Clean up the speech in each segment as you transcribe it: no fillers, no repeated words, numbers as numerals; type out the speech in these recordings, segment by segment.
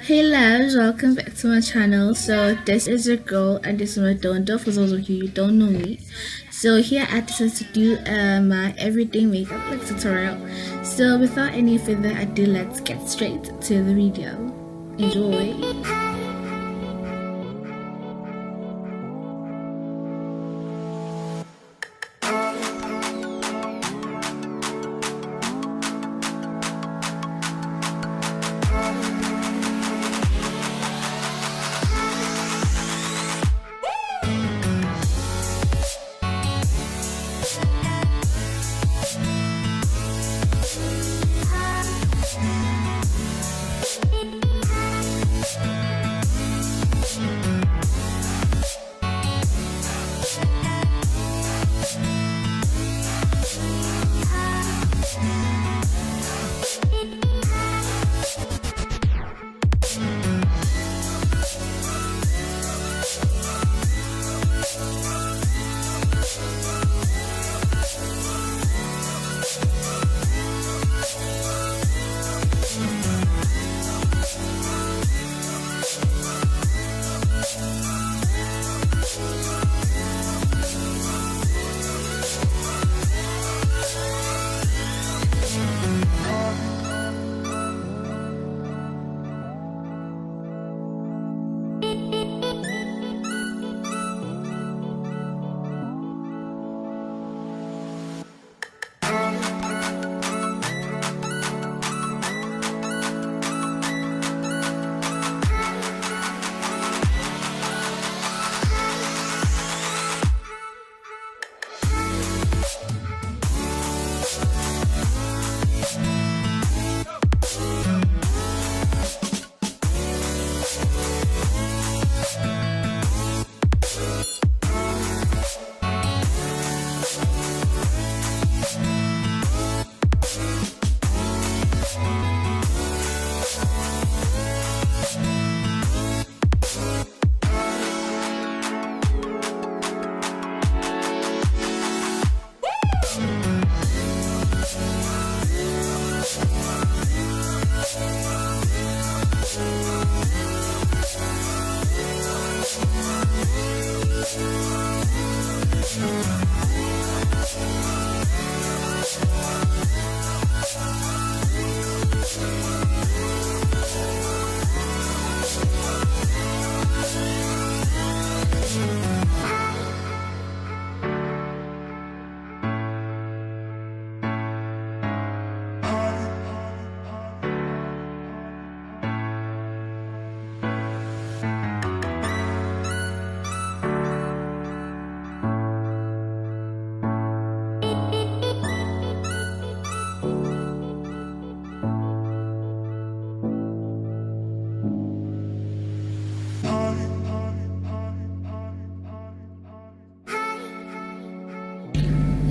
Hey loves, welcome back to my channel. So this is your girl and this is my Donda for those of you who don't know me. So here I decided to do my everyday makeup look tutorial. So without any further ado, let's get straight to the video. Enjoy.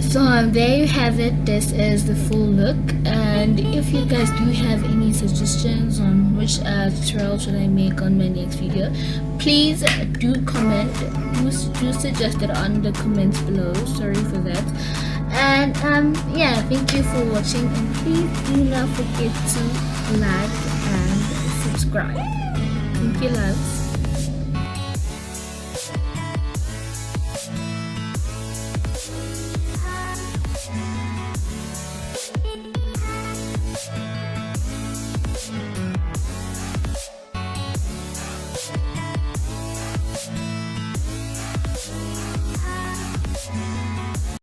So there you have it. This is the full look, and if you guys do have any suggestions on which tutorial should I make on my next video, please do comment. Do suggest it on the comments below. Sorry for that. And yeah, thank you for watching, and please do not forget to like and subscribe. Thank you, loves.